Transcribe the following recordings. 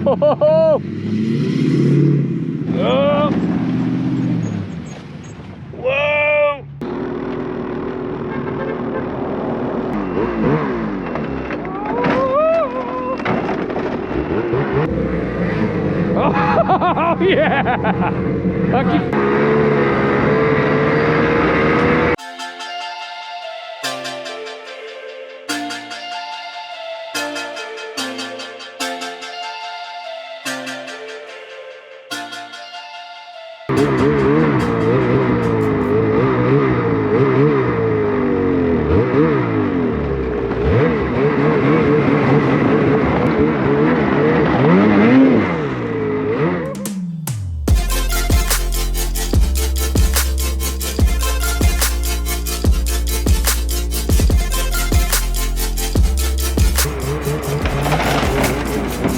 Whoa! Oh! Whoa! Oh yeah!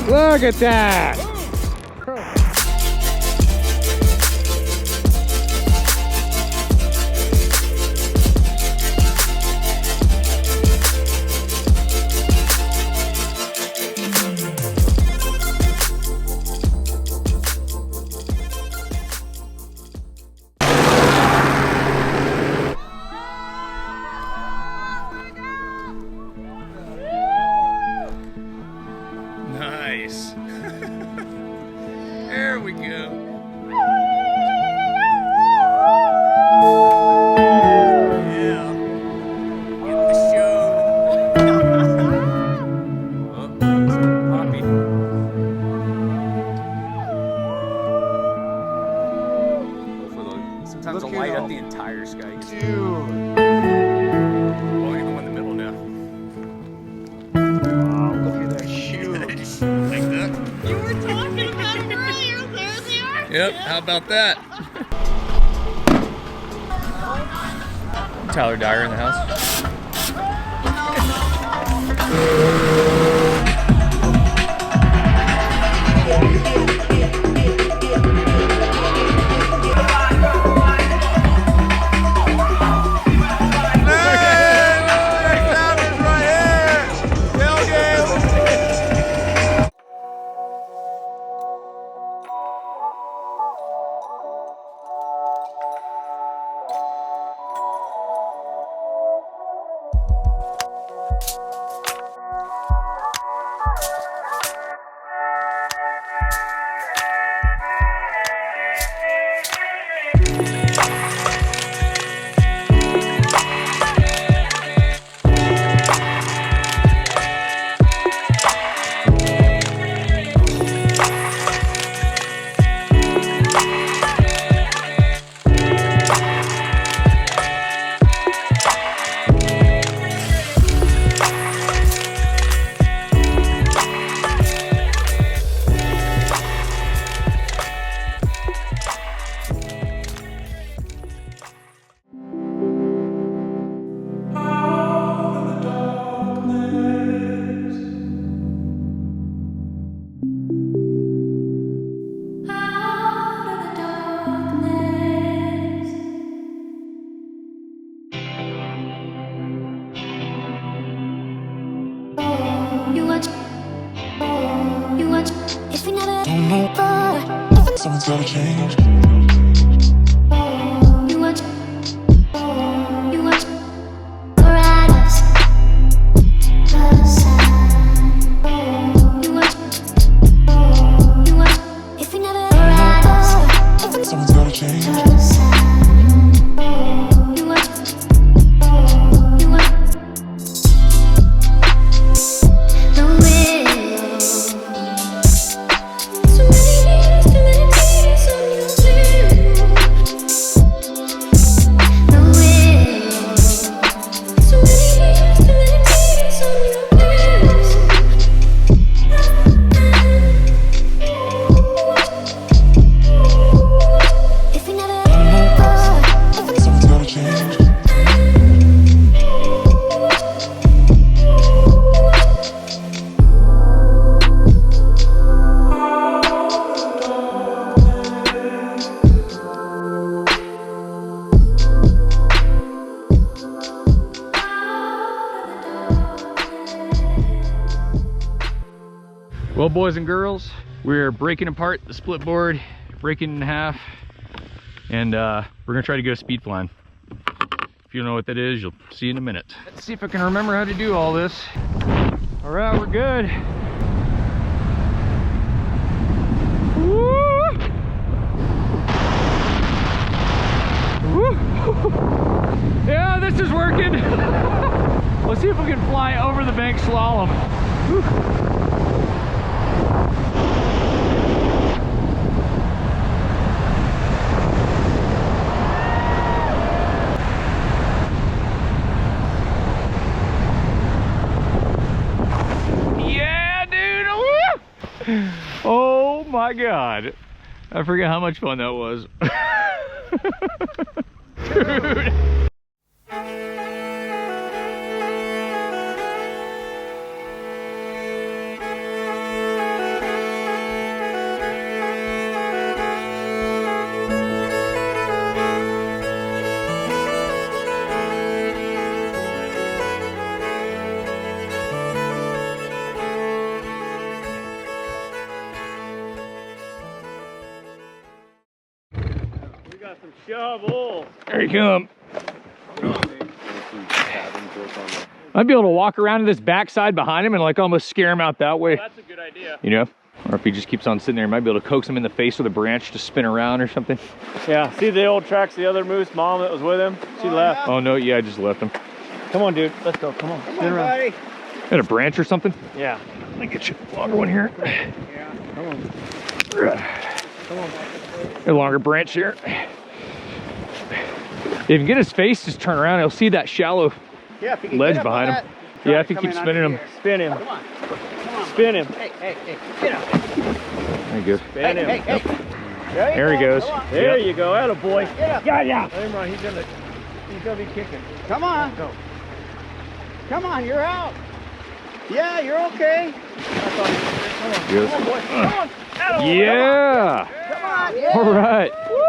Look at that! Nice. There we go. Yeah. Get the show. Oh, Poppy. Sometimes I'll light up the entire sky. Dude. Oh, you're the one in the middle now. Wow, look at that huge. Like that. You were talking about them earlier. There they are. Yep, how about that? Tyler Dyer in the house. Someone's gotta change. Someone's gotta change. Well, boys and girls, We're breaking apart the split board, breaking it in half, and we're gonna try to go speed flying. If you don't know what that is, you'll see in a minute. Let's see if I can remember how to do all this. All right, we're good. Woo! Woo! Yeah, this is working. Let's see if we can fly over the bank slalom. Woo! Oh my God. I forget how much fun that was. Dude. Shovel. There you come. I'd be able to walk around to this backside behind him and like almost scare him out that way. That's a good idea. You know? Or if he just keeps on sitting there, you might be able to coax him in the face with a branch to spin around or something. Yeah, see the old tracks, the other moose mom that was with him? She left. Oh no, yeah, I just left him. Come on, dude. Let's go. Come on. Spin around. Buddy. Got a branch or something? Yeah. Let me get you a longer one here. Yeah. Come on. Come on. A longer branch here. If you can get his face, just turn around, he'll see that shallow Yeah, if you can ledge get up behind on him. that. Yeah, if you keep spinning him. Spin him. Come on. Come on. Spin him. Hey, hey, hey. Get up. There you go. Spin him. Hey, hey. There he goes. Come on. There you go. Atta boy. Get up. Yeah, yeah. Let him run. He's gonna be kicking. Come on. Go. Come on, you're out. Yeah, you're okay. Come on, Yes. boy. Come on. Atta boy. Yeah. Come on. Yeah. All right. Woo!